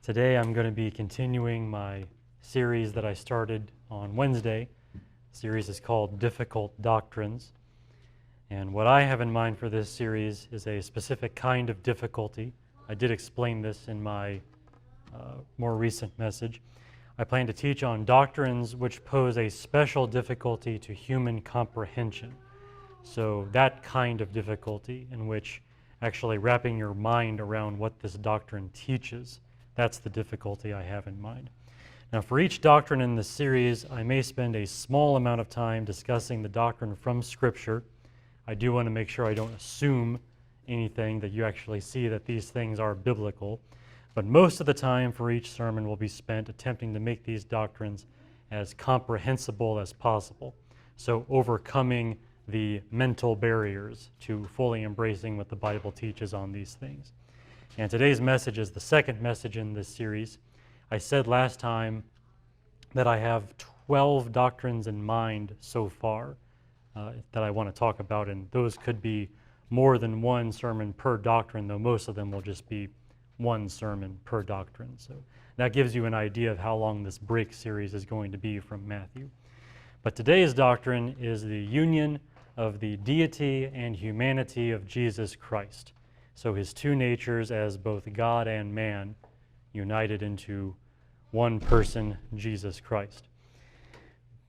Today I'm going to be continuing my series that I started on Wednesday. The series is called Difficult Doctrines. And what I have in mind for this series is a specific kind of difficulty. I did explain this in my more recent message. I plan to teach on doctrines which pose a special difficulty to human comprehension. So that kind of difficulty in which actually wrapping your mind around what this doctrine teaches, that's the difficulty I have in mind. Now, for each doctrine in this series, I may spend a small amount of time discussing the doctrine from Scripture. I do want to make sure I don't assume anything, that you actually see that these things are biblical. But most of the time for each sermon will be spent attempting to make these doctrines as comprehensible as possible. So overcoming the mental barriers to fully embracing what the Bible teaches on these things. And today's message is the second message in this series. I said last time that I have 12 doctrines in mind so far that I want to talk about, and those could be more than one sermon per doctrine, though most of them will just be one sermon per doctrine. So that gives you an idea of how long this break series is going to be from Matthew. But today's doctrine is the union of the deity and humanity of Jesus Christ. So his two natures as both God and man united into one person, Jesus Christ.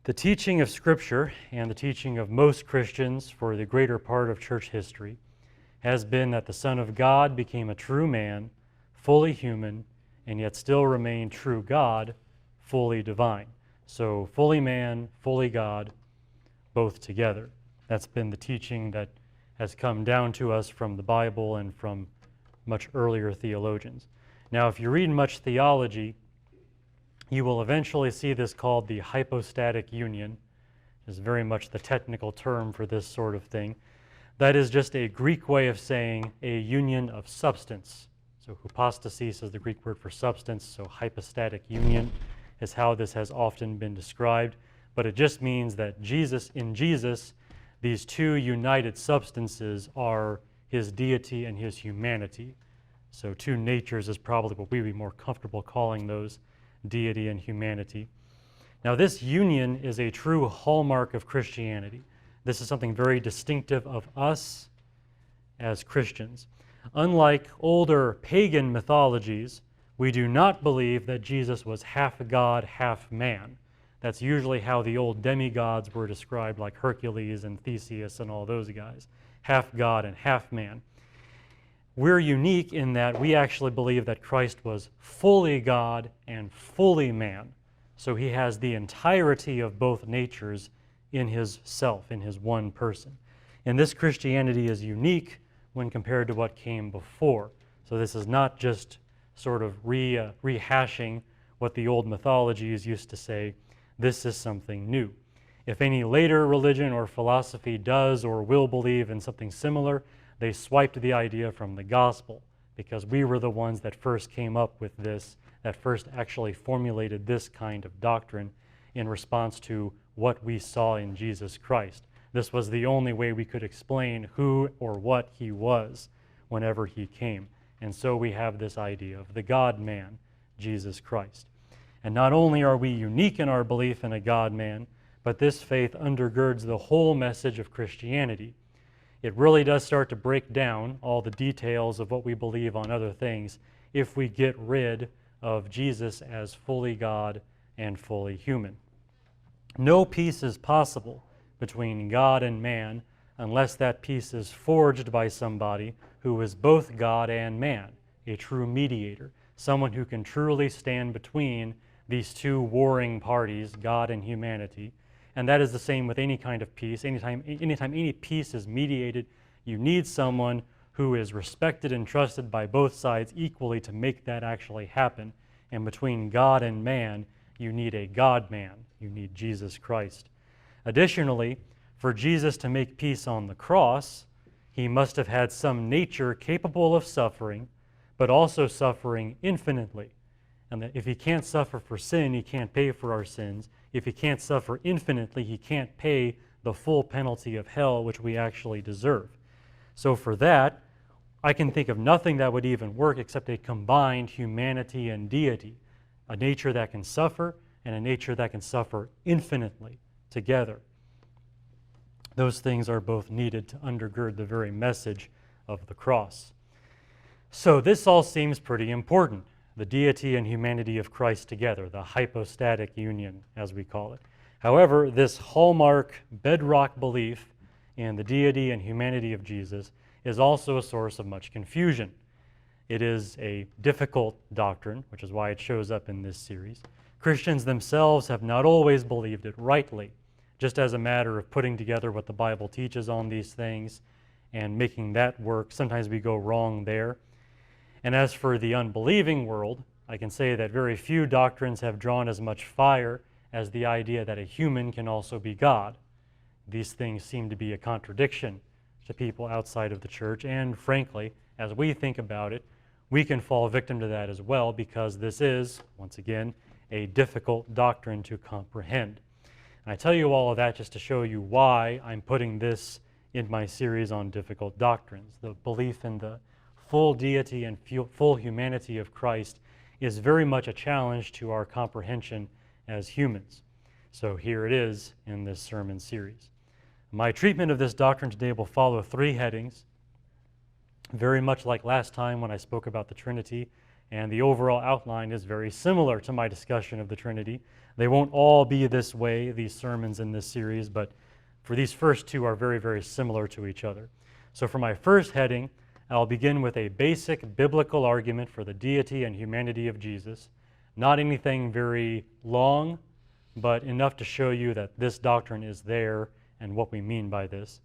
The teaching of Scripture and the teaching of most Christians for the greater part of church history has been that the Son of God became a true man, fully human, and yet still remained true God, fully divine. So fully man, fully God, both together. That's been the teaching that has come down to us from the Bible and from much earlier theologians. Now, if you read much theology, you will eventually see this called the hypostatic union. Is very much the technical term for this sort of thing. That is just a Greek way of saying a union of substance. So hypostasis is the Greek word for substance, so hypostatic union is how this has often been described. But it just means that in Jesus, these two united substances are his deity and his humanity. So two natures is probably what we'd be more comfortable calling those, deity and humanity. Now, this union is a true hallmark of Christianity. This is something very distinctive of us as Christians. Unlike older pagan mythologies, we do not believe that Jesus was half God, half man. That's usually how the old demigods were described, like Hercules and Theseus and all those guys, half God and half man. We're unique in that we actually believe that Christ was fully God and fully man. So he has the entirety of both natures in his self, in his one person. And this Christianity is unique when compared to what came before. So this is not just sort of rehashing what the old mythologies used to say. This is something new. If any later religion or philosophy does or will believe in something similar, they swiped the idea from the gospel, because we were the ones that first came up with this, that first actually formulated this kind of doctrine in response to what we saw in Jesus Christ. This was the only way we could explain who or what he was whenever he came. And so we have this idea of the God-man, Jesus Christ. And not only are we unique in our belief in a God-man, but this faith undergirds the whole message of Christianity. It really does start to break down all the details of what we believe on other things if we get rid of Jesus as fully God and fully human. No peace is possible between God and man unless that peace is forged by somebody who is both God and man, a true mediator, someone who can truly stand between these two warring parties, God and humanity. And that is the same with any kind of peace. Anytime any peace is mediated, you need someone who is respected and trusted by both sides equally to make that actually happen. And between God and man, you need a God-man. You need Jesus Christ. Additionally, for Jesus to make peace on the cross, he must have had some nature capable of suffering, but also suffering infinitely. And that if he can't suffer for sin, he can't pay for our sins. If he can't suffer infinitely, he can't pay the full penalty of hell, which we actually deserve. So for that, I can think of nothing that would even work except a combined humanity and deity, a nature that can suffer and a nature that can suffer infinitely together. Those things are both needed to undergird the very message of the cross. So this all seems pretty important, the deity and humanity of Christ together, the hypostatic union, as we call it. However, this hallmark, bedrock belief in the deity and humanity of Jesus is also a source of much confusion. It is a difficult doctrine, which is why it shows up in this series. Christians themselves have not always believed it rightly. Just as a matter of putting together what the Bible teaches on these things and making that work, sometimes we go wrong there. And as for the unbelieving world, I can say that very few doctrines have drawn as much fire as the idea that a human can also be God. These things seem to be a contradiction to people outside of the church, and frankly, as we think about it, we can fall victim to that as well, because this is, once again, a difficult doctrine to comprehend. And I tell you all of that just to show you why I'm putting this in my series on difficult doctrines. The belief in the full deity and full humanity of Christ is very much a challenge to our comprehension as humans. So here it is in this sermon series. My treatment of this doctrine today will follow three headings, very much like last time when I spoke about the Trinity, and the overall outline is very similar to my discussion of the Trinity. They won't all be this way, these sermons in this series, but for these first two are very, very similar to each other. So for my first heading, I'll begin with a basic biblical argument for the deity and humanity of Jesus. Not anything very long, but enough to show you that this doctrine is there and what we mean by this.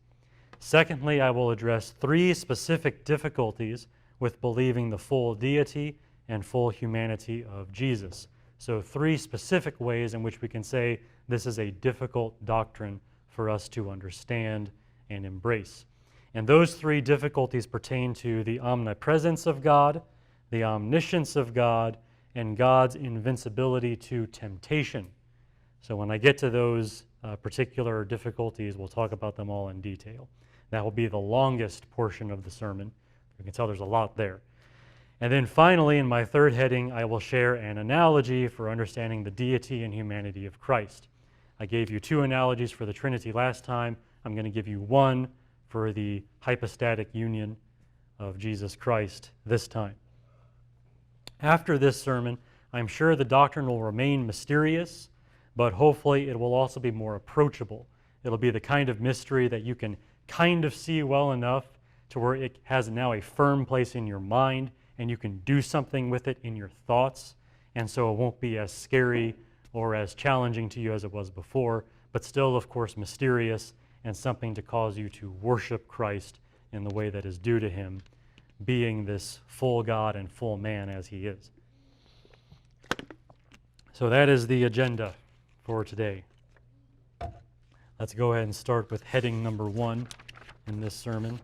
Secondly, I will address three specific difficulties with believing the full deity and full humanity of Jesus. So three specific ways in which we can say this is a difficult doctrine for us to understand and embrace. And those three difficulties pertain to the omnipresence of God, the omniscience of God, and God's invincibility to temptation. So when I get to those particular difficulties, we'll talk about them all in detail. That will be the longest portion of the sermon. You can tell there's a lot there. And then finally, in my third heading, I will share an analogy for understanding the deity and humanity of Christ. I gave you two analogies for the Trinity last time. I'm going to give you one for the hypostatic union of Jesus Christ this time. After this sermon, I'm sure the doctrine will remain mysterious, but hopefully it will also be more approachable. It'll be the kind of mystery that you can kind of see well enough to where it has now a firm place in your mind and you can do something with it in your thoughts, and so it won't be as scary or as challenging to you as it was before, but still, of course, mysterious and something to cause you to worship Christ in the way that is due to him, being this full God and full man as he is. So that is the agenda for today. Let's go ahead and start with heading number 1 in this sermon.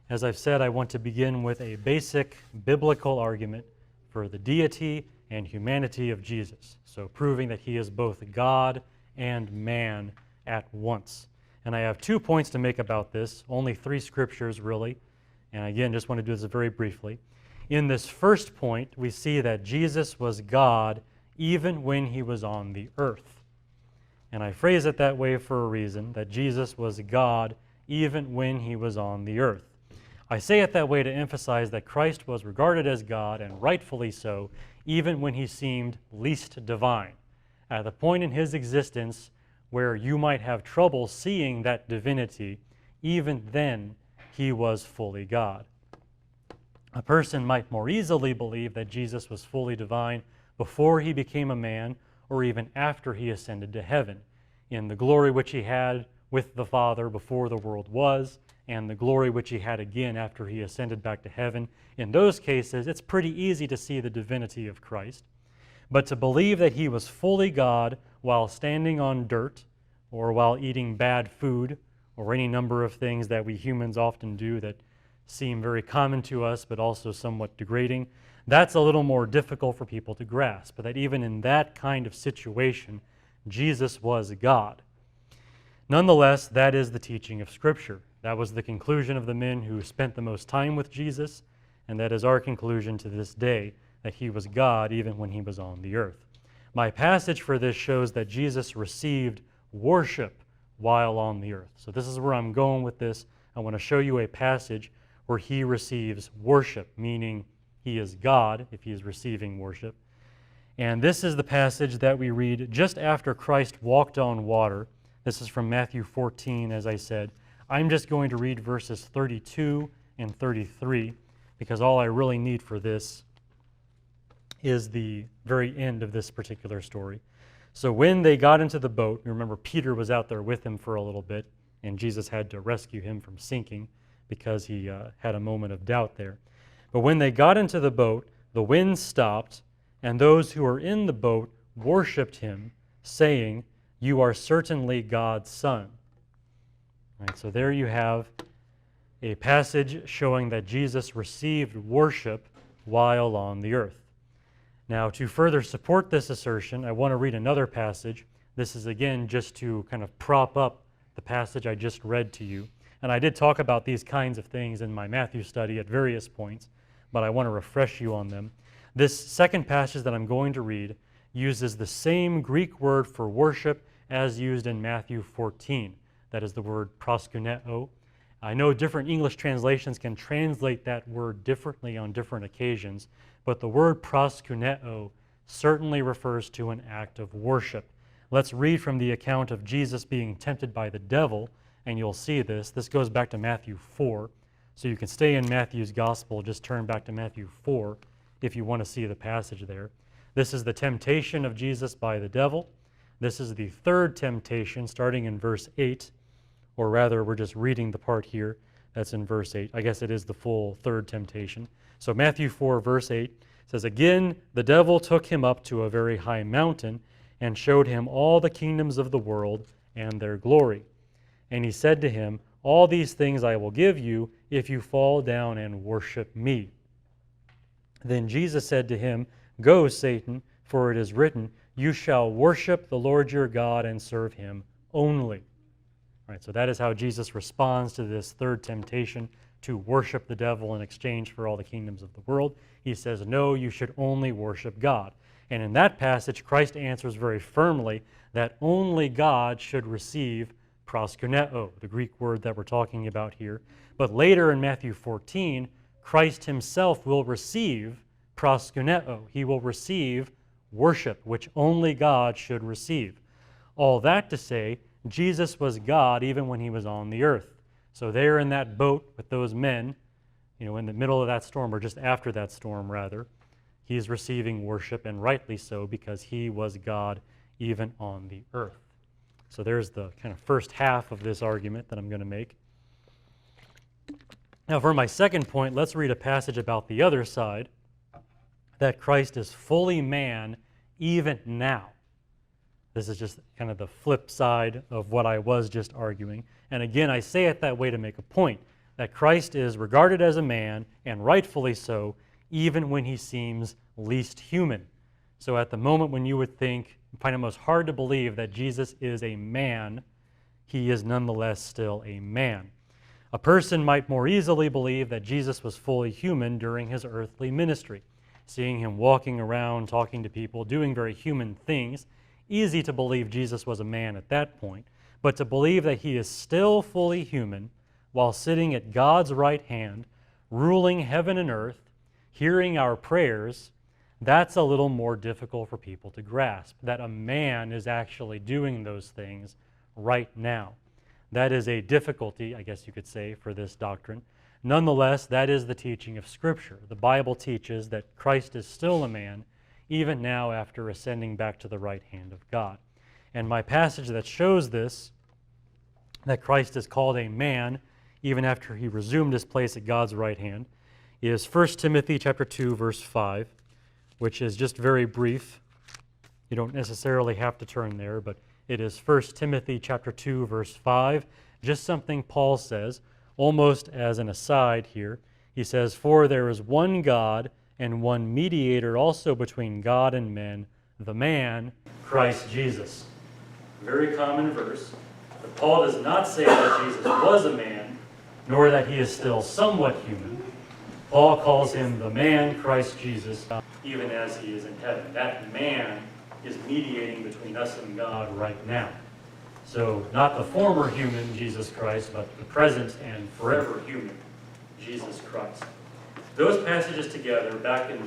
As I've said, I want to begin with a basic biblical argument for the deity and humanity of Jesus. So proving that he is both God and man at once. And I have 2 points to make about this, only 3 scriptures really. And again, just want to do this very briefly. In this first point, we see that Jesus was God even when he was on the earth. And I phrase it that way for a reason, that Jesus was God even when he was on the earth. I say it that way to emphasize that Christ was regarded as God, and rightfully so, even when he seemed least divine. At the point in his existence where you might have trouble seeing that divinity, even then he was fully God. A person might more easily believe that Jesus was fully divine before he became a man, or even after he ascended to heaven, in the glory which he had with the Father before the world was, and the glory which he had again after he ascended back to heaven. In those cases, it's pretty easy to see the divinity of Christ. But to believe that he was fully God while standing on dirt, or while eating bad food, or any number of things that we humans often do that seem very common to us but also somewhat degrading, that's a little more difficult for people to grasp. But that even in that kind of situation, Jesus was God. Nonetheless, that is the teaching of Scripture. That was the conclusion of the men who spent the most time with Jesus, and that is our conclusion to this day, that he was God even when he was on the earth. My passage for this shows that Jesus received worship while on the earth. So this is where I'm going with this. I want to show you a passage where he receives worship, meaning he is God if he is receiving worship. And this is the passage that we read just after Christ walked on water. This is from Matthew 14, as I said. I'm just going to read verses 32 and 33 because all I really need for this is the very end of this particular story. So when they got into the boat, remember Peter was out there with him for a little bit, and Jesus had to rescue him from sinking because he had a moment of doubt there. But when they got into the boat, the wind stopped, and those who were in the boat worshipped him, saying, "You are certainly God's Son." Right, so there you have a passage showing that Jesus received worship while on the earth. Now, to further support this assertion, I want to read another passage. This is, again, just to kind of prop up the passage I just read to you. And I did talk about these kinds of things in my Matthew study at various points, but I want to refresh you on them. This second passage that I'm going to read uses the same Greek word for worship as used in Matthew 14. That is the word proskuneo. I know different English translations can translate that word differently on different occasions, but the word proskuneo certainly refers to an act of worship. Let's read from the account of Jesus being tempted by the devil, and you'll see this. This goes back to Matthew 4, so you can stay in Matthew's gospel, just turn back to Matthew 4 if you want to see the passage there. This is the temptation of Jesus by the devil. This is the third temptation, starting in verse 8, or rather, we're just reading the part here that's in verse 8. I guess it is the full third temptation. So Matthew 4, verse 8 says, "Again, the devil took him up to a very high mountain and showed him all the kingdoms of the world and their glory. And he said to him, 'All these things I will give you if you fall down and worship me.' Then Jesus said to him, 'Go, Satan, for it is written, you shall worship the Lord your God and serve him only.'" Right, so that is how Jesus responds to this third temptation to worship the devil in exchange for all the kingdoms of the world. He says, no, you should only worship God. And in that passage, Christ answers very firmly that only God should receive proskuneo, the Greek word that we're talking about here. But later in Matthew 14, Christ himself will receive proskuneo. He will receive worship, which only God should receive. All that to say, Jesus was God even when he was on the earth. So there in that boat with those men, in the middle of that storm, or just after that storm rather, he is receiving worship, and rightly so, because he was God even on the earth. So there's the kind of first half of this argument that I'm going to make. Now for my second point, let's read a passage about the other side, that Christ is fully man even now. This is just kind of the flip side of what I was just arguing. And again, I say it that way to make a point, that Christ is regarded as a man, and rightfully so, even when he seems least human. So at the moment when you would find it most hard to believe that Jesus is a man, he is nonetheless still a man. A person might more easily believe that Jesus was fully human during his earthly ministry, seeing him walking around, talking to people, doing very human things. Easy to believe Jesus was a man at that point, but to believe that he is still fully human while sitting at God's right hand, ruling heaven and earth, hearing our prayers, that's a little more difficult for people to grasp, that a man is actually doing those things right now. That is a difficulty, I guess you could say, for this doctrine. Nonetheless, that is the teaching of Scripture. The Bible teaches that Christ is still a man, even now after ascending back to the right hand of God. And my passage that shows this, that Christ is called a man, even after he resumed his place at God's right hand, is 1 Timothy chapter 2, verse 5, which is just very brief. You don't necessarily have to turn there, but it is 1 Timothy chapter 2, verse 5, just something Paul says, almost as an aside here. He says, "For there is one God and one mediator also between God and men, the man, Christ Jesus." Very common verse. But Paul does not say that Jesus was a man, nor that he is still somewhat human. Paul calls him the man, Christ Jesus, even as he is in heaven. That man is mediating between us and God right now. So not the former human, Jesus Christ, but the present and forever human, Jesus Christ. Those passages together, back in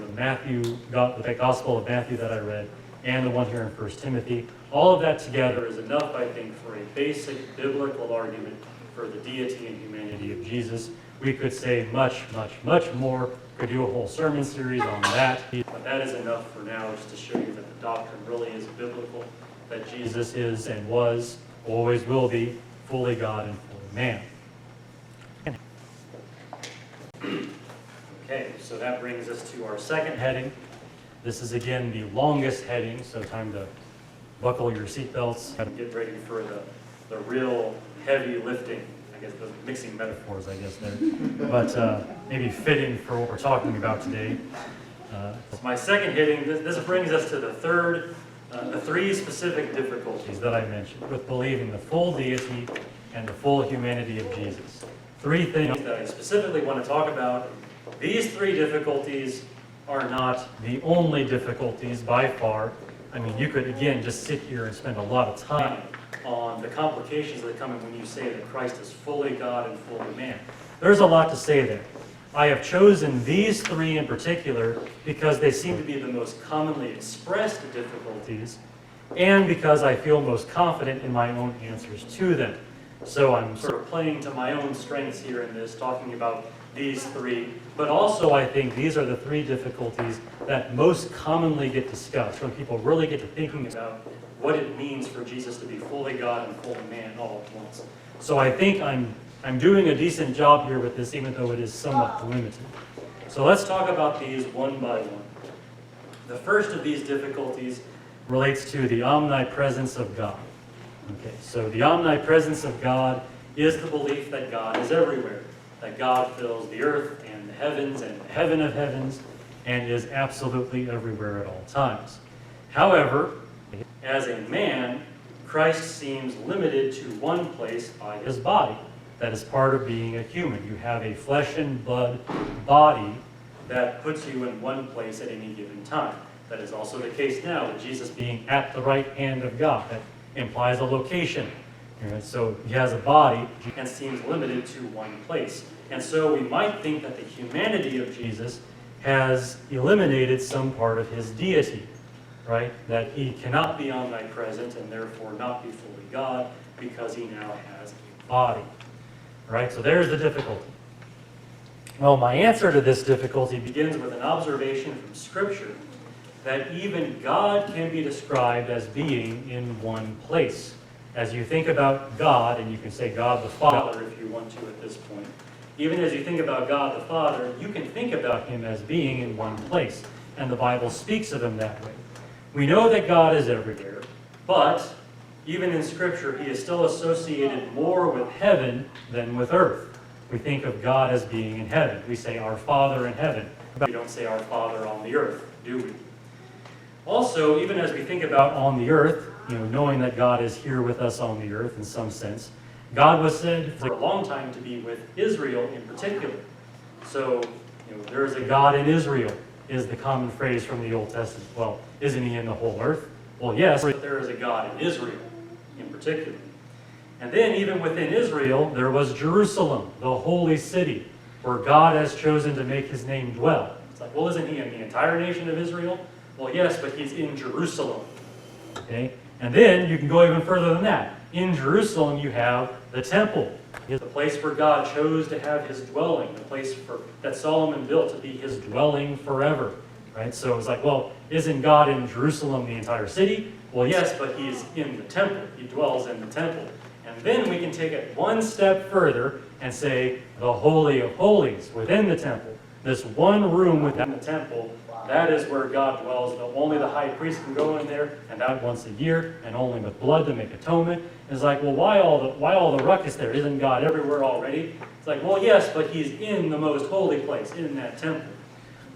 the Gospel of Matthew that I read, and the one here in 1 Timothy, all of that together is enough, I think, for a basic biblical argument for the deity and humanity of Jesus. We could say much, much, much more. Could do a whole sermon series on that. But that is enough for now, just to show you that the doctrine really is biblical, that Jesus is and was, always will be, fully God and fully man. Okay, so that brings us to our second heading. This is again the longest heading, so time to buckle your seatbelts and get ready for the real heavy lifting. I guess those are mixing metaphors, I guess, there. But maybe fitting for what we're talking about today. My second heading, this brings us to the three specific difficulties that I mentioned with believing the full deity and the full humanity of Jesus. Three things that I specifically want to talk about. These three difficulties are not the only difficulties by far. I mean, you could, again, just sit here and spend a lot of time on the complications that come in when you say that Christ is fully God and fully man. There's a lot to say there. I have chosen these three in particular because they seem to be the most commonly expressed difficulties and because I feel most confident in my own answers to them. So I'm sort of playing to my own strengths here in this, talking about these three, but also I think these are the three difficulties that most commonly get discussed when people really get to thinking about what it means for Jesus to be fully God and fully man all at once. So I think I'm doing a decent job here with this, even though it is somewhat limited. So let's talk about these one by one. The first of these difficulties relates to the omnipresence of God. Okay, so the omnipresence of God is the belief that God is everywhere, that God fills the earth and the heavens and the heaven of heavens and is absolutely everywhere at all times. However, as a man, Christ seems limited to one place by his body. That is part of being a human. You have a flesh and blood body that puts you in one place at any given time. That is also the case now with Jesus being at the right hand of God. That implies a location. So he has a body and seems limited to one place. And so we might think that the humanity of Jesus has eliminated some part of his deity, right? That he cannot be omnipresent and therefore not be fully God because he now has a body, right? So there's the difficulty. Well, my answer to this difficulty begins with an observation from Scripture that even God can be described as being in one place. As you think about God, and you can say God the Father if you want to at this point, even as you think about God the Father, you can think about him as being in one place, and the Bible speaks of him that way. We know that God is everywhere, but even in Scripture, he is still associated more with heaven than with earth. We think of God as being in heaven. We say our Father in heaven. We don't say our Father on the earth, do we? Also, even as we think about on the earth, knowing that God is here with us on the earth in some sense, God was said for a long time to be with Israel in particular. So, there is a God in Israel, is the common phrase from the Old Testament. Well, isn't he in the whole earth? Well, yes, but there is a God in Israel in particular. And then even within Israel, there was Jerusalem, the holy city, where God has chosen to make his name dwell. It's like, well, isn't he in the entire nation of Israel? Well, yes, but he's in Jerusalem. Okay? And then you can go even further than that. In Jerusalem, you have the temple, the place where God chose to have his dwelling, the place that Solomon built to be his dwelling forever. Right? So it's like, well, isn't God in Jerusalem, the entire city? Well, yes, but he's in the temple. He dwells in the temple. And then we can take it one step further and say the Holy of Holies within the temple. This one room within the temple, that is where God dwells. Only the high priest can go in there, and that once a year, and only with blood to make atonement. It's like, well, why all the ruckus there? Isn't God everywhere already? It's like, well, yes, but he's in the most holy place, in that temple.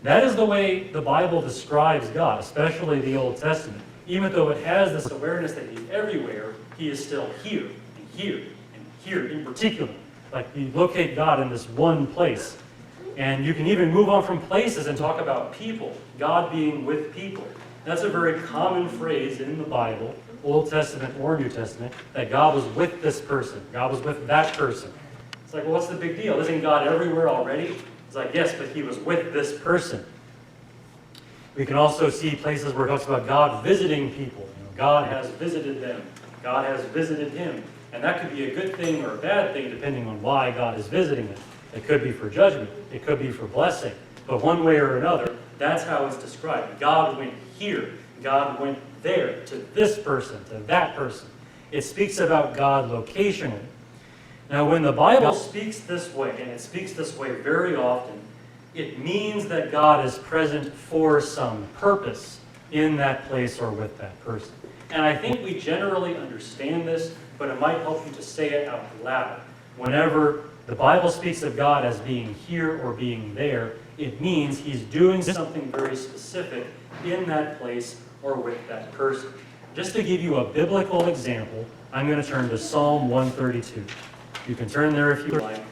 That is the way the Bible describes God, especially the Old Testament. Even though it has this awareness that he's everywhere, he is still here, and here, and here in particular. Like, you locate God in this one place. And you can even move on from places and talk about people, God being with people. That's a very common phrase in the Bible, Old Testament or New Testament, that God was with this person. God was with that person. It's like, well, what's the big deal? Isn't God everywhere already? It's like, yes, but he was with this person. We can also see places where it talks about God visiting people. God has visited them. God has visited him. And that could be a good thing or a bad thing depending on why God is visiting them. It could be for judgment. It could be for blessing. But one way or another, that's how it's described. God went here. God went there, to this person, to that person. It speaks about God locationally. Now, when the Bible speaks this way, and it speaks this way very often, it means that God is present for some purpose in that place or with that person. And I think we generally understand this, but it might help you to say it out loud. Whenever the Bible speaks of God as being here or being there, it means he's doing something very specific in that place or with that person. Just to give you a biblical example, I'm going to turn to Psalm 132. You can turn there if you like.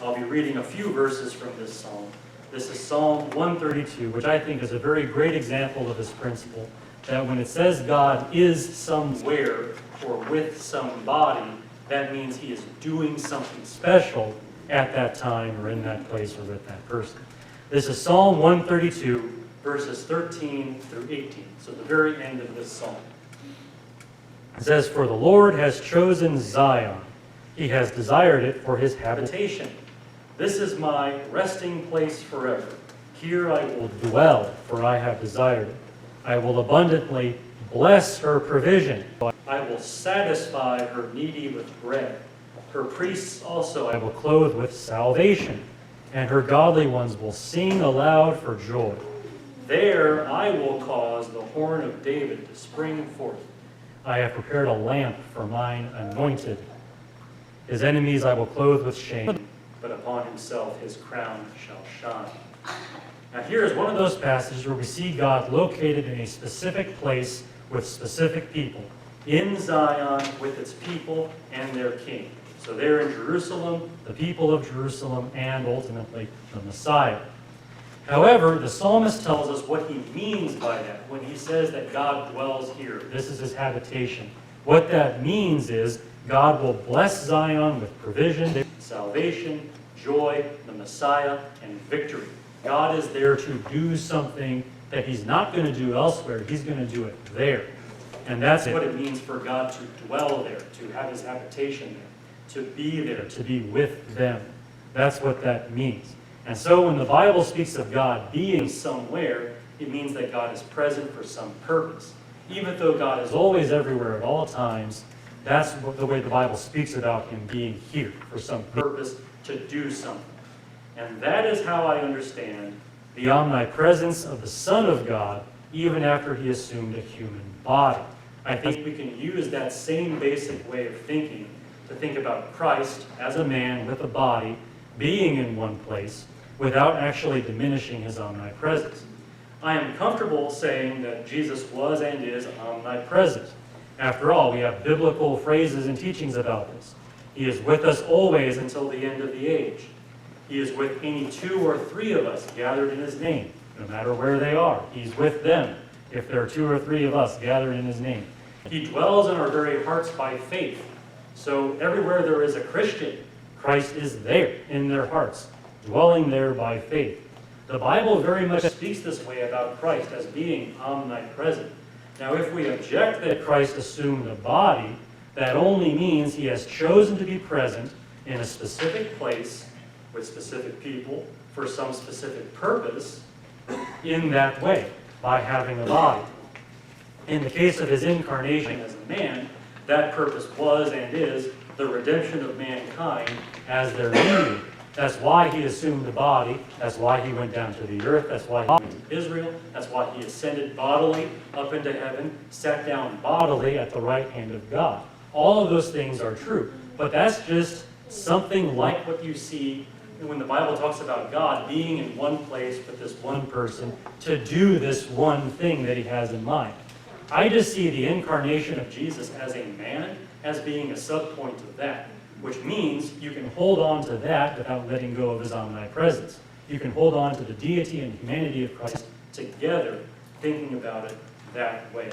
I'll be reading a few verses from this psalm. This is Psalm 132, which I think is a very great example of this principle, that when it says God is somewhere or with somebody, that means he is doing something special at that time or in that place or with that person. This is Psalm 132, verses 13 through 18. So the very end of this psalm. It says, "For the Lord has chosen Zion. He has desired it for his habitation. This is my resting place forever. Here I will dwell, for I have desired it. I will abundantly bless her provision. I will satisfy her needy with bread. Her priests also I will clothe with salvation, and her godly ones will sing aloud for joy. There I will cause the horn of David to spring forth. I have prepared a lamp for mine anointed. His enemies I will clothe with shame, but upon himself his crown shall shine." Now here is one of those passages where we see God located in a specific place with specific people, in Zion with its people and their king. So there in Jerusalem, the people of Jerusalem, and ultimately the Messiah. However, the psalmist tells us what he means by that when he says that God dwells here. This is his habitation. What that means is God will bless Zion with provision, salvation, joy, the Messiah, and victory. God is there to do something that he's not going to do elsewhere. He's going to do it there. And that's what it means for God to dwell there, to have his habitation there, to be there, to be with them. That's what that means. And so when the Bible speaks of God being somewhere, it means that God is present for some purpose. Even though God is always everywhere at all times, that's the way the Bible speaks about him being here for some purpose, to do something. And that is how I understand the omnipresence of the Son of God, even after he assumed a human body. I think we can use that same basic way of thinking to think about Christ as a man with a body being in one place without actually diminishing his omnipresence. I am comfortable saying that Jesus was and is omnipresent. After all, we have biblical phrases and teachings about this. He is with us always until the end of the age. He is with any two or three of us gathered in his name, no matter where they are. He's with them if there are two or three of us gathered in his name. He dwells in our very hearts by faith. So everywhere there is a Christian, Christ is there in their hearts, dwelling there by faith. The Bible very much speaks this way about Christ as being omnipresent. Now, if we object that Christ assumed a body, that only means he has chosen to be present in a specific place with specific people for some specific purpose in that way, by having a body. In the case of his incarnation as a man, that purpose was and is the redemption of mankind as their mediator. That's why he assumed a body. That's why he went down to the earth. That's why he went to Israel. That's why he ascended bodily up into heaven, sat down bodily at the right hand of God. All of those things are true. But that's just something like what you see when the Bible talks about God being in one place with this one person to do this one thing that he has in mind. I just see the incarnation of Jesus as a man as being a subpoint of that. which means you can hold on to that without letting go of his omnipresence. You can hold on to the deity and humanity of Christ together, thinking about it that way.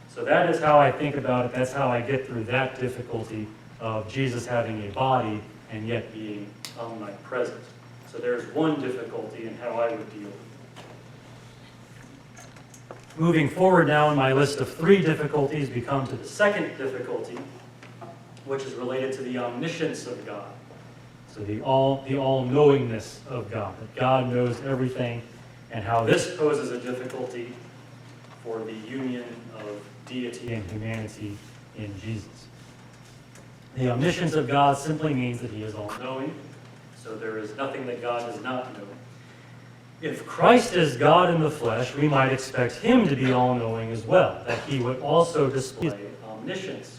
So that is how I think about it. That's how I get through that difficulty of Jesus having a body and yet being omnipresent. So there's one difficulty in how I would deal with it. Moving forward now in my list of 3 difficulties, we come to the second difficulty, which is related to the omniscience of God. So the all-knowingness of God, that God knows everything, and how this poses a difficulty for the union of deity and humanity in Jesus. The omniscience of God simply means that he is all-knowing, so there is nothing that God does not know. If Christ is God in the flesh, we might expect him to be all-knowing as well, that he would also display omniscience.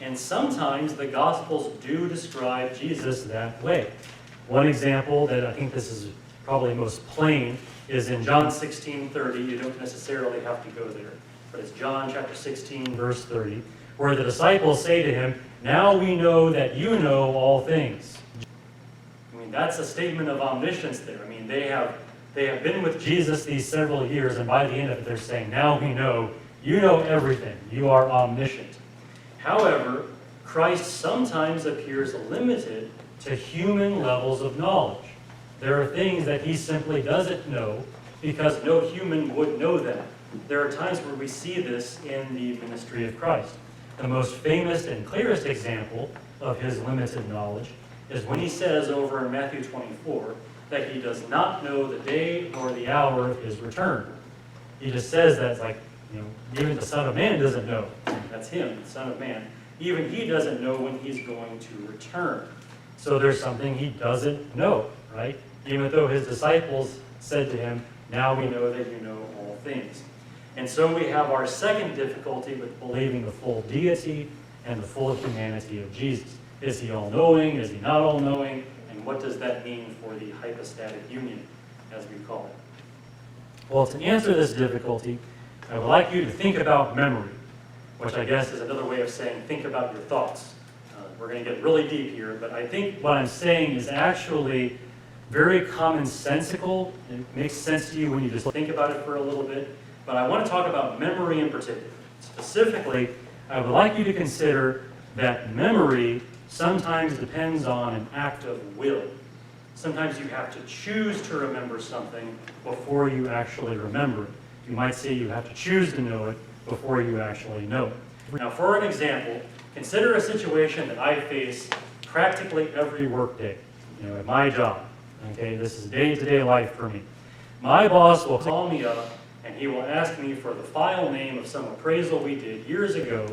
And sometimes the Gospels do describe Jesus that way. One example that I think this is probably most plain is in John 16:30. You don't necessarily have to go there, but it's John chapter 16, verse 30, where the disciples say to him, "Now we know that you know all things." I mean, that's a statement of omniscience there. I mean, they have been with Jesus these several years, and by the end of it, they're saying, "Now we know, you know everything. You are omniscient." However, Christ sometimes appears limited to human levels of knowledge. There are things that he simply doesn't know because no human would know them. There are times where we see this in the ministry of Christ. The most famous and clearest example of his limited knowledge is when he says over in Matthew 24 that he does not know the day nor the hour of his return. He just says that, like, even the Son of Man doesn't know. That's him, the Son of Man. Even he doesn't know when he's going to return. So there's something he doesn't know, right? Even though his disciples said to him, "Now we know that you know all things." And so we have our second difficulty with believing the full deity and the full humanity of Jesus. Is he all-knowing? Is he not all-knowing? And what does that mean for the hypostatic union, as we call it? Well, to answer this difficulty, I would like you to think about memory, which I guess is another way of saying think about your thoughts. We're going to get really deep here, but I think what I'm saying is actually very commonsensical. It makes sense to you when you just think about it for a little bit. But I want to talk about memory in particular. Specifically, I would like you to consider that memory sometimes depends on an act of will. Sometimes you have to choose to remember something before you actually remember it. You might say you have to choose to know it before you actually know it. Now, for an example, consider a situation that I face practically every workday, at my job. Okay, this is day-to-day life for me. My boss will call me up and he will ask me for the file name of some appraisal we did years ago,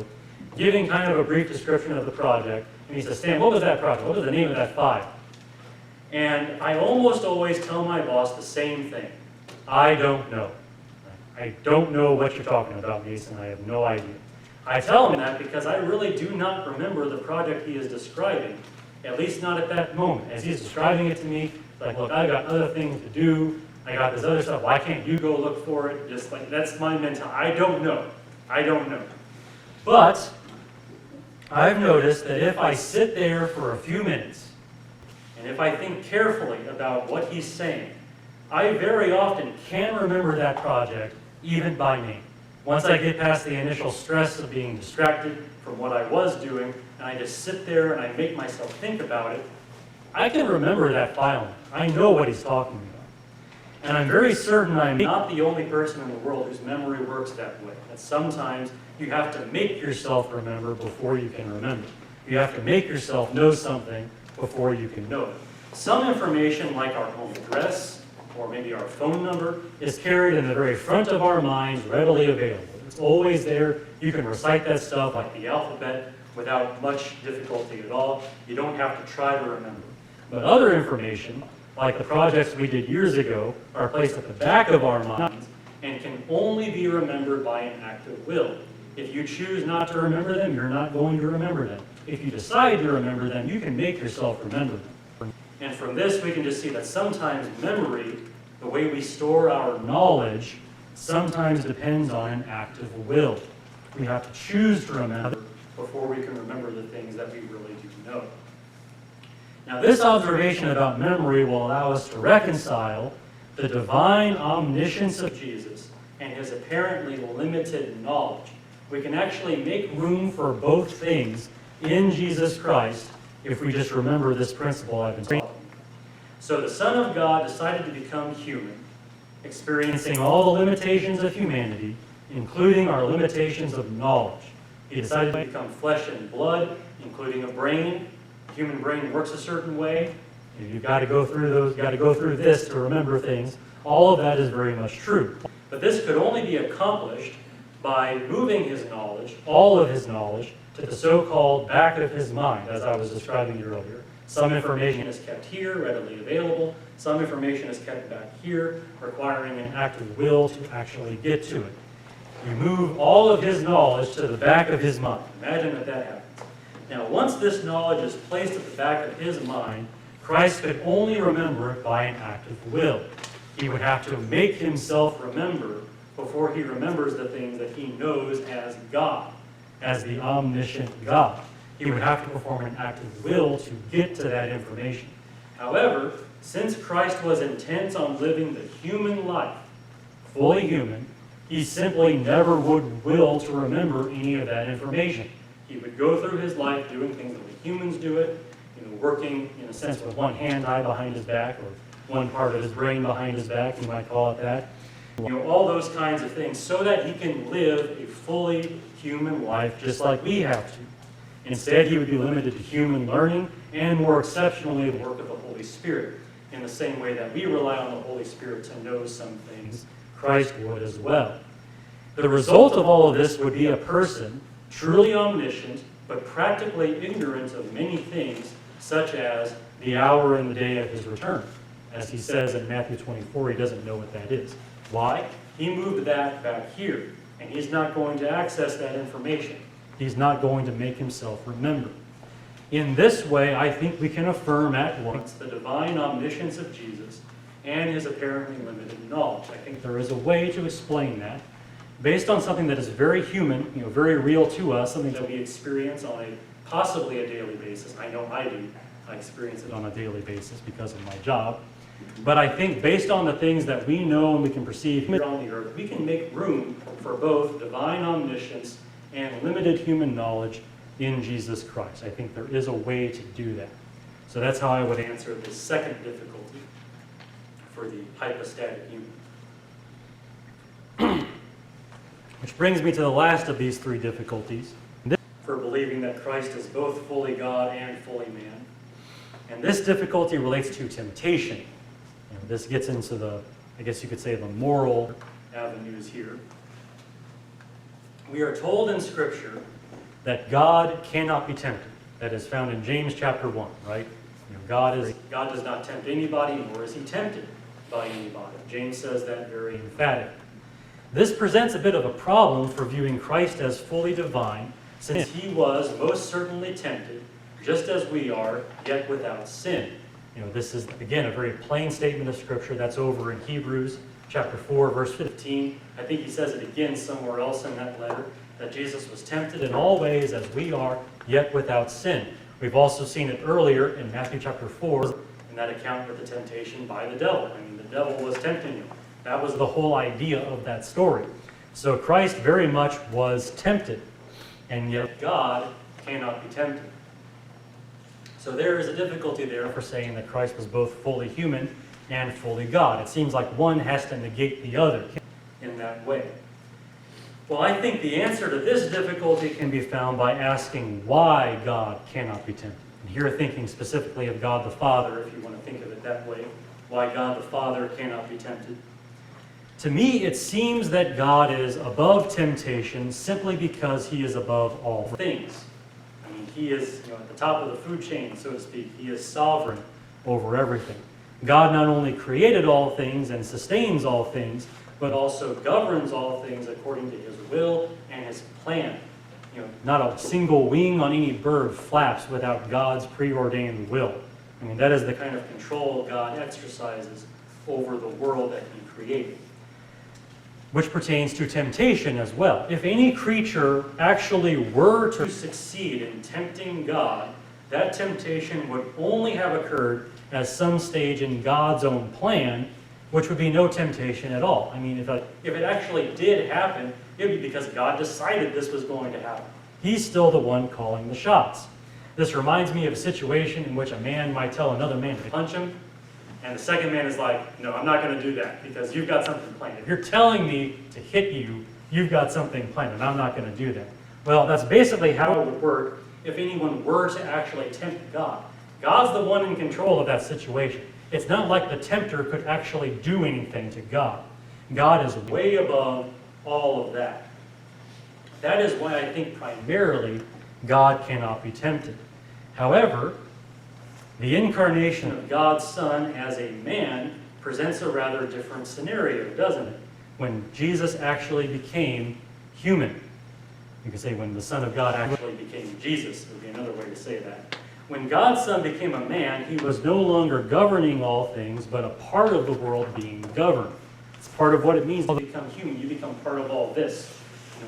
giving kind of a brief description of the project. And he says, "Stan, what was that project? What was the name of that file?" And I almost always tell my boss the same thing. I don't know. I don't know what you're talking about, Mason. I have no idea. I tell him that because I really do not remember the project he is describing, at least not at that moment. As he's describing it to me, it's like, look, I've got other things to do. I got this other stuff. Why can't you go look for it? Just like, that's my mentality. I don't know. I don't know. But I've noticed that if I sit there for a few minutes, and if I think carefully about what he's saying, I very often can remember that project, even by name. Once I get past the initial stress of being distracted from what I was doing, and I just sit there and I make myself think about it, I can remember that file name. I know what he's talking about. And I'm very certain I'm not the only person in the world whose memory works that way. That sometimes you have to make yourself remember before you can remember. You have to make yourself know something before you can know it. Some information, like our home address, or maybe our phone number, is carried in the very front of our minds, readily available. It's always there. You can recite that stuff like the alphabet without much difficulty at all. You don't have to try to remember. But other information, like the projects we did years ago, are placed at the back of our minds and can only be remembered by an act of will. If you choose not to remember them, you're not going to remember them. If you decide to remember them, you can make yourself remember them. And from this, we can just see that sometimes memory, the way we store our knowledge, sometimes depends on an act of will. We have to choose to remember before we can remember the things that we really do know. Now, this observation about memory will allow us to reconcile the divine omniscience of Jesus and his apparently limited knowledge. We can actually make room for both things in Jesus Christ if we just remember this principle I've been talking about. So the Son of God decided to become human, experiencing all the limitations of humanity, including our limitations of knowledge. He decided to become flesh and blood, including a brain. The human brain works a certain way. You've got to go through those, got to go through this to remember things. All of that is very much true. But this could only be accomplished by moving his knowledge, all of his knowledge, to the so-called back of his mind, as I was describing earlier. Some information is kept here, readily available. Some information is kept back here, requiring an active will to actually get to it. You move all of his knowledge to the back of his mind. Imagine that happens. Now, once this knowledge is placed at the back of his mind, Christ could only remember it by an active will. He would have to make himself remember before he remembers the things that he knows as God, as the omniscient God. He would have to perform an active will to get to that information. However, since Christ was intent on living the human life, fully human, he simply never would will to remember any of that information. He would go through his life doing things the way humans do it, working, in a sense, with one hand tied behind his back, or one part of his brain behind his back, you might call it that. All those kinds of things, so that he can live a fully human life just like we have to. Instead, he would be limited to human learning and, more exceptionally, the work of the Holy Spirit. In the same way that we rely on the Holy Spirit to know some things, Christ would as well. The result of all of this would be a person truly omniscient, but practically ignorant of many things, such as the hour and the day of his return. As he says in Matthew 24, he doesn't know what that is. Why? He moved that back here, and he's not going to access that information. He's not going to make himself remember. In this way, I think we can affirm at once the divine omniscience of Jesus and his apparently limited knowledge. I think there is a way to explain that based on something that is very human, very real to us, something that we experience on possibly a daily basis. I know I do. I experience it on a daily basis because of my job. But I think based on the things that we know and we can perceive here on the earth, we can make room for both divine omniscience and limited human knowledge in Jesus Christ. I think there is a way to do that. So that's how I would answer the second difficulty for the hypostatic union. Which brings me to the last of these three difficulties, for believing that Christ is both fully God and fully man. And this difficulty relates to temptation. This gets into the, I guess you could say, the moral avenues here. We are told in Scripture that God cannot be tempted. That is found in James chapter 1, right? God does not tempt anybody, nor is he tempted by anybody. James says that very emphatically. This presents a bit of a problem for viewing Christ as fully divine, since he was most certainly tempted, just as we are, yet without sin. This is, again, a very plain statement of Scripture. That's over in Hebrews chapter 4, verse 15. I think he says it again somewhere else in that letter, that Jesus was tempted in all ways as we are, yet without sin. We've also seen it earlier in Matthew chapter 4, in that account with the temptation by the devil. The devil was tempting him. That was the whole idea of that story. So Christ very much was tempted, and yet God cannot be tempted. So there is a difficulty there for saying that Christ was both fully human and fully God. It seems like one has to negate the other in that way. Well, I think the answer to this difficulty can be found by asking why God cannot be tempted. And here thinking specifically of God the Father, if you want to think of it that way, why God the Father cannot be tempted. To me, it seems that God is above temptation simply because he is above all things. He is at the top of the food chain, so to speak. He is sovereign over everything. God not only created all things and sustains all things, but also governs all things according to his will and his plan. Not a single wing on any bird flaps without God's preordained will. That is the kind of control God exercises over the world that he created. Which pertains to temptation as well. If any creature actually were to succeed in tempting God, that temptation would only have occurred at some stage in God's own plan, which would be no temptation at all. I mean, if it actually did happen, it would be because God decided this was going to happen. He's still the one calling the shots. This reminds me of a situation in which a man might tell another man to punch him, and the second man is like, no, I'm not going to do that because you've got something planned. If you're telling me to hit you, you've got something planned, and I'm not going to do that. Well, that's basically how it would work if anyone were to actually tempt God. God's the one in control of that situation. It's not like the tempter could actually do anything to God. God is way above all of that. That is why I think primarily God cannot be tempted. However, the incarnation of God's Son as a man presents a rather different scenario, doesn't it? When Jesus actually became human. You could say when the Son of God actually became Jesus, would be another way to say that. When God's Son became a man, he was no longer governing all things, but a part of the world being governed. It's part of what it means to become human. You become part of all this.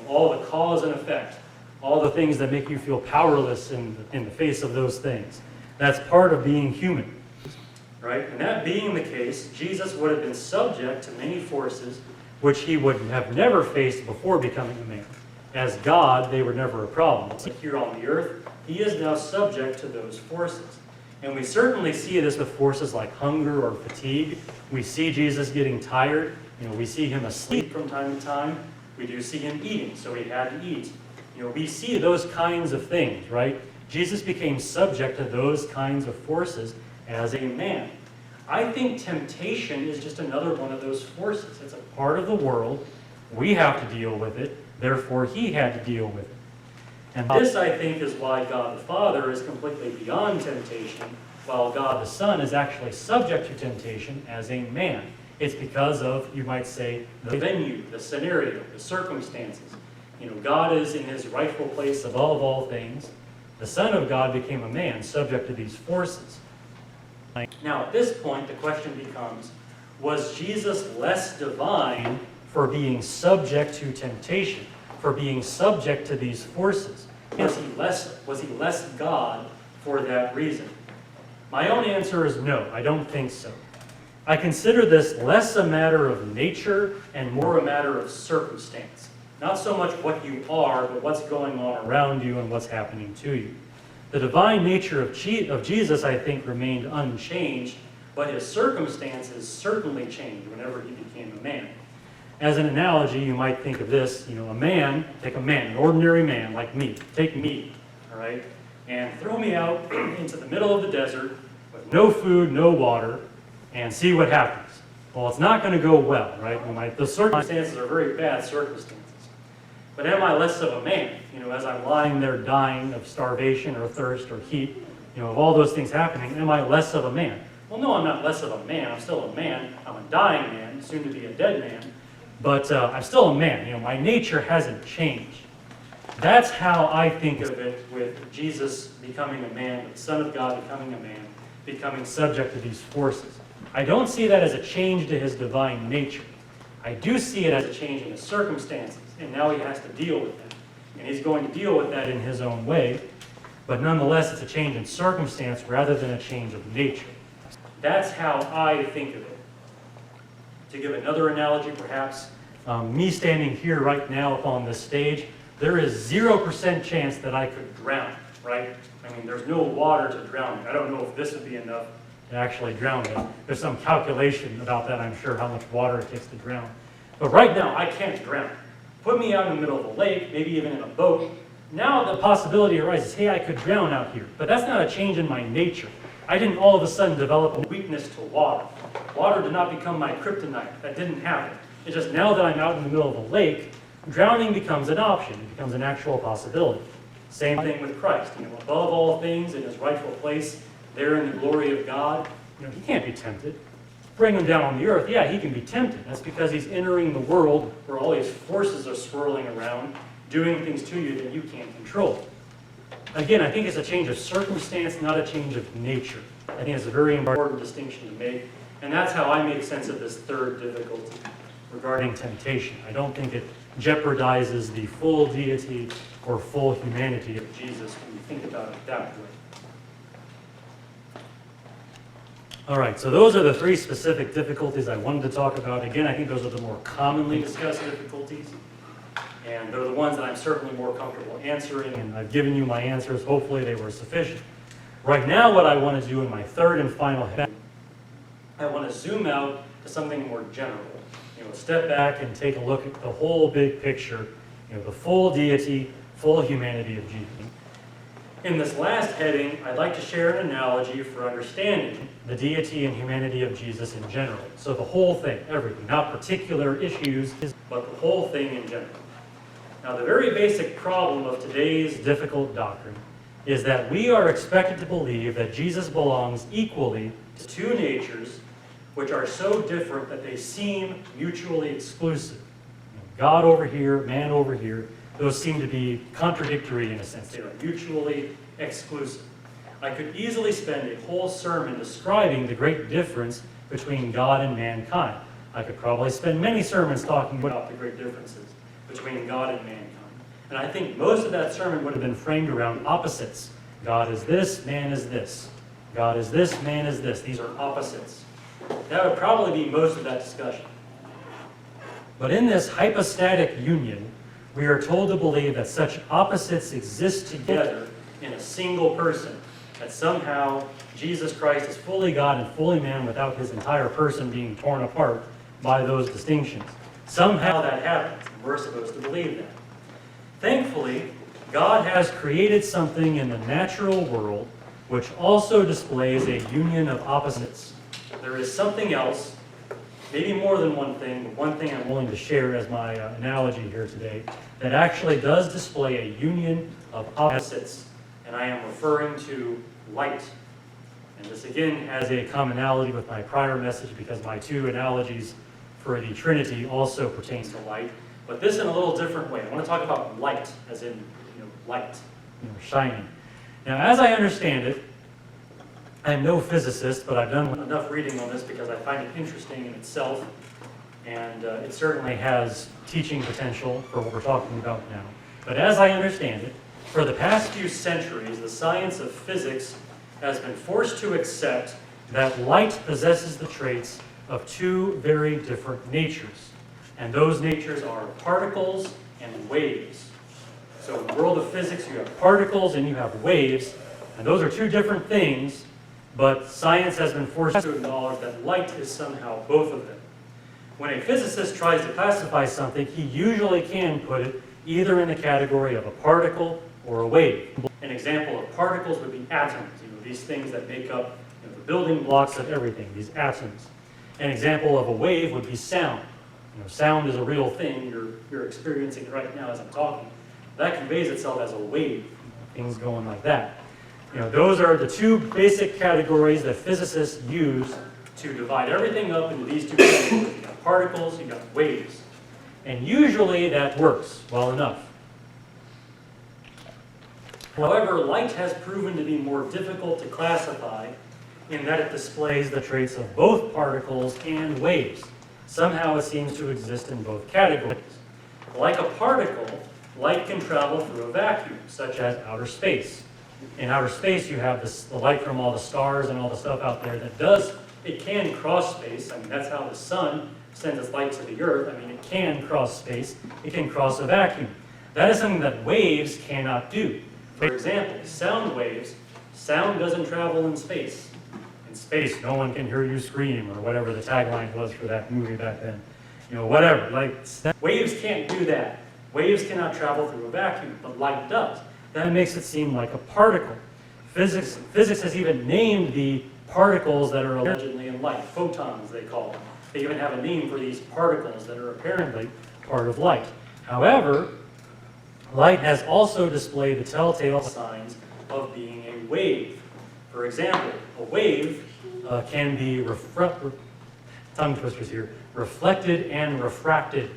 All the cause and effect. All the things that make you feel powerless in the face of those things. That's part of being human. Right? And that being the case, Jesus would have been subject to many forces which he would have never faced before becoming a man. As God, they were never a problem. Here on the earth, he is now subject to those forces. And we certainly see this with forces like hunger or fatigue. We see Jesus getting tired. We see him asleep from time to time. We do see him eating, so he had to eat. We see those kinds of things, right? Jesus became subject to those kinds of forces as a man. I think temptation is just another one of those forces. It's a part of the world. We have to deal with it. Therefore, he had to deal with it. And this, I think, is why God the Father is completely beyond temptation, while God the Son is actually subject to temptation as a man. It's because of, you might say, the venue, the scenario, the circumstances. God is in his rightful place above all things. The Son of God became a man, subject to these forces. Now, at this point, the question becomes, was Jesus less divine for being subject to temptation, for being subject to these forces? Was he less God for that reason? My own answer is no, I don't think so. I consider this less a matter of nature and more a matter of circumstance. Not so much what you are, but what's going on around you and what's happening to you. The divine nature of Jesus, I think, remained unchanged, but his circumstances certainly changed whenever he became a man. As an analogy, you might think of this, a man, take a man, an ordinary man like me, take me, all right, and throw me out into the middle of the desert with no food, no water, and see what happens. Well, it's not going to go well, right? The circumstances are very bad circumstances. But am I less of a man? As I'm lying there dying of starvation or thirst or heat, of all those things happening, am I less of a man? Well, no, I'm not less of a man. I'm still a man. I'm a dying man, soon to be a dead man. But I'm still a man. My nature hasn't changed. That's how I think of it with Jesus becoming a man, with the Son of God becoming a man, becoming subject to these forces. I don't see that as a change to his divine nature. I do see it as a change in his circumstances, and now he has to deal with that. And he's going to deal with that in his own way, but nonetheless it's a change in circumstance rather than a change of nature. That's how I think of it. To give another analogy, perhaps, me standing here right now up on this stage, there is 0% chance that I could drown, right? I mean, there's no water to drown me. I don't know if this would be enough to actually drown me. There's some calculation about that, I'm sure, how much water it takes to drown. But right now, I can't drown. Put me out in the middle of a lake, maybe even in a boat. Now the possibility arises, hey, I could drown out here. But that's not a change in my nature. I didn't all of a sudden develop a weakness to water. Water did not become my kryptonite. That didn't happen. It's just now that I'm out in the middle of a lake, drowning becomes an option. It becomes an actual possibility. Same thing with Christ. Above all things, in his rightful place, there in the glory of God, he can't be tempted. Bring him down on the earth, yeah, he can be tempted. That's because he's entering the world where all these forces are swirling around, doing things to you that you can't control. Again, I think it's a change of circumstance, not a change of nature. I think it's a very important distinction to make, and that's how I make sense of this third difficulty regarding temptation. I don't think it jeopardizes the full deity or full humanity of Jesus when you think about it that way. All right, so those are the three specific difficulties I wanted to talk about. Again, I think those are the more commonly discussed difficulties, and they're the ones that I'm certainly more comfortable answering, and I've given you my answers. Hopefully they were sufficient. Right now, what I want to do in my third and final heading, I want to zoom out to something more general. Step back and take a look at the whole big picture, the full deity, full humanity of Jesus. In this last heading, I'd like to share an analogy for understanding the deity and humanity of Jesus in general. So the whole thing, everything, not particular issues, but the whole thing in general. Now, the very basic problem of today's difficult doctrine is that we are expected to believe that Jesus belongs equally to two natures which are so different that they seem mutually exclusive. God over here, man over here, those seem to be contradictory in a sense. They are mutually exclusive. I could easily spend a whole sermon describing the great difference between God and mankind. I could probably spend many sermons talking about the great differences between God and mankind. And I think most of that sermon would have been framed around opposites. God is this, man is this. God is this, man is this. These are opposites. That would probably be most of that discussion. But in this hypostatic union, we are told to believe that such opposites exist together in a single person, that somehow Jesus Christ is fully God and fully man without his entire person being torn apart by those distinctions. Somehow that happens, and we're supposed to believe that. Thankfully, God has created something in the natural world which also displays a union of opposites. There is something else, maybe more than one thing, but one thing I'm willing to share as my analogy here today, that actually does display a union of opposites, and I am referring to light. And this again has a commonality with my prior message because my two analogies for the Trinity also pertains to light, but this in a little different way. I want to talk about light, as in light, shining. Now, as I understand it, I am no physicist, but I've done enough reading on this because I find it interesting in itself, and it certainly has teaching potential for what we're talking about now. But as I understand it, for the past few centuries, the science of physics has been forced to accept that light possesses the traits of two very different natures, and those natures are particles and waves. So in the world of physics, you have particles and you have waves, and those are two different things. But science has been forced to acknowledge that light is somehow both of them. When a physicist tries to classify something, he usually can put it either in the category of a particle or a wave. An example of particles would be atoms, these things that make up the building blocks of everything, these atoms. An example of a wave would be sound. Sound is a real thing. You're experiencing it right now as I'm talking. That conveys itself as a wave, things going like that. Those are the two basic categories that physicists use to divide everything up into these two categories. You've got particles, you've got waves. And usually that works well enough. However, light has proven to be more difficult to classify in that it displays the traits of both particles and waves. Somehow it seems to exist in both categories. Like a particle, light can travel through a vacuum, such as outer space. In outer space, you have the light from all the stars and all the stuff out there it can cross space. That's how the sun sends its light to the earth. It can cross space. It can cross a vacuum. That is something that waves cannot do. For example, sound waves, sound doesn't travel in space. In space, no one can hear you scream, or whatever the tagline was for that movie back then. Whatever. Waves can't do that. Waves cannot travel through a vacuum, but light does. That makes it seem like a particle. Physics has even named the particles that are allegedly in light, photons they call them. They even have a name for these particles that are apparently part of light. However, light has also displayed the telltale signs of being a wave. For example, a wave can be tongue twisters here, reflected and refracted,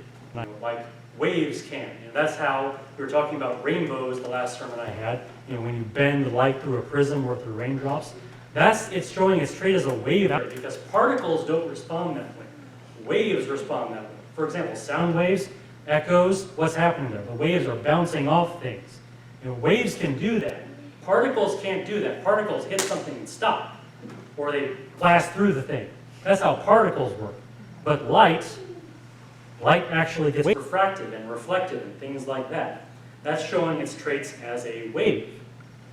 like waves can. That's how we were talking about rainbows the last sermon I had. When you bend the light through a prism or through raindrops, it's showing its trait as a wave because particles don't respond that way. Waves respond that way. For example, sound waves, echoes, what's happening there? The waves are bouncing off things. Waves can do that. Particles can't do that. Particles hit something and stop. or they pass through the thing. That's how particles work. But light actually gets refracted and reflected and things like that. That's showing its traits as a wave.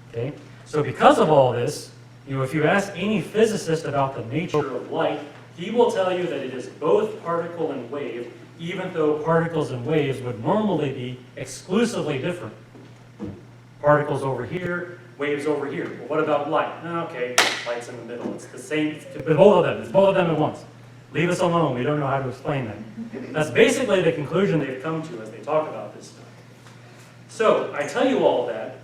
Okay? So because of all this, if you ask any physicist about the nature of light, he will tell you that it is both particle and wave, even though particles and waves would normally be exclusively different. Particles over here, waves over here. Well, what about light? Okay, light's in the middle. It's the same, it's both of them. It's both of them at once. Leave us alone. We don't know how to explain that. That's basically the conclusion they've come to as they talk about this stuff. So, I tell you all that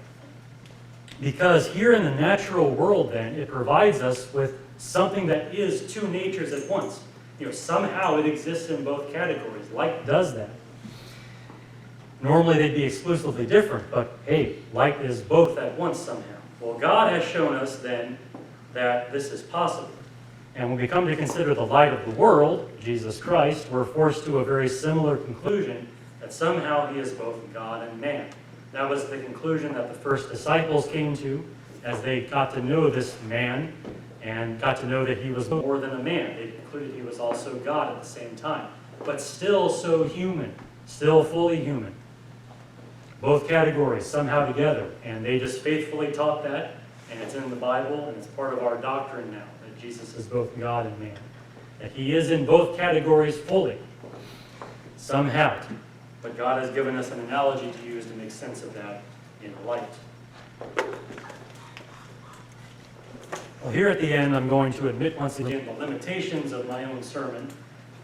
because here in the natural world, then, it provides us with something that is two natures at once. Somehow it exists in both categories. Light does that. Normally they'd be exclusively different, but hey, light is both at once somehow. Well, God has shown us then that this is possible. And when we come to consider the light of the world, Jesus Christ, we're forced to a very similar conclusion that somehow he is both God and man. That was the conclusion that the first disciples came to as they got to know this man and got to know that he was more than a man. They concluded he was also God at the same time, but still so human, still fully human. Both categories somehow together, and they just faithfully taught that, and it's in the Bible, and it's part of our doctrine now, that Jesus is both God and man, that he is in both categories fully, somehow. But God has given us an analogy to use to make sense of that in light. Well, here at the end, I'm going to admit once again the limitations of my own sermon.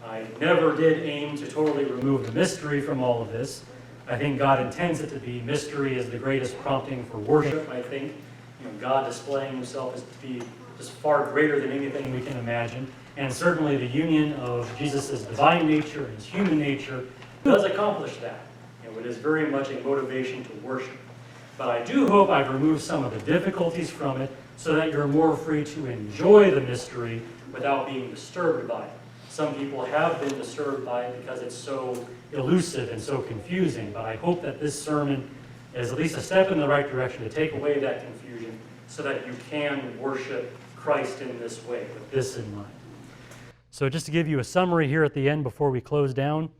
I never did aim to totally remove the mystery from all of this. I think God intends it to be. Mystery is the greatest prompting for worship, I think. God displaying himself as to be just far greater than anything we can imagine. And certainly the union of Jesus' divine nature and his human nature does accomplish that. It is very much a motivation to worship. But I do hope I've removed some of the difficulties from it so that you're more free to enjoy the mystery without being disturbed by it. Some people have been disturbed by it because it's so elusive and so confusing, but I hope that this sermon is at least a step in the right direction to take away that confusion so that you can worship Christ in this way, with this in mind. So just to give you a summary here at the end before we close down,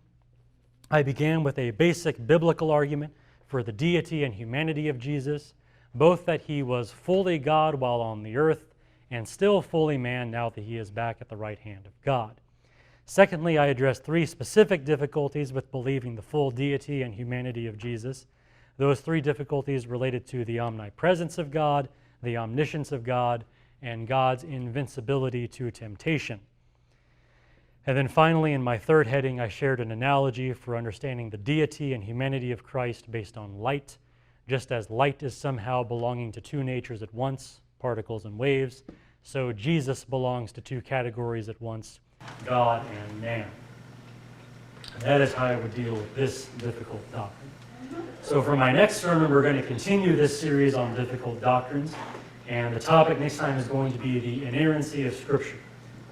I began with a basic biblical argument for the deity and humanity of Jesus, both that he was fully God while on the earth and still fully man now that he is back at the right hand of God. Secondly, I addressed three specific difficulties with believing the full deity and humanity of Jesus. Those three difficulties related to the omnipresence of God, the omniscience of God, and God's invincibility to temptation. And then finally, in my third heading, I shared an analogy for understanding the deity and humanity of Christ based on light. Just as light is somehow belonging to two natures at once, particles and waves, so Jesus belongs to two categories at once, God and man. And that is how I would deal with this difficult doctrine. So for my next sermon, we're going to continue this series on difficult doctrines, and the topic next time is going to be the inerrancy of Scripture.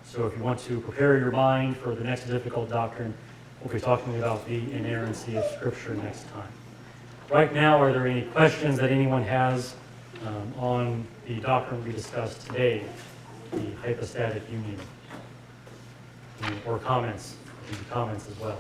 So if you want to prepare your mind for the next difficult doctrine, we'll be talking about the inerrancy of Scripture next time. Right now, are there any questions that anyone has on the doctrine we discussed today, the hypostatic union? Or comments? Comments as well.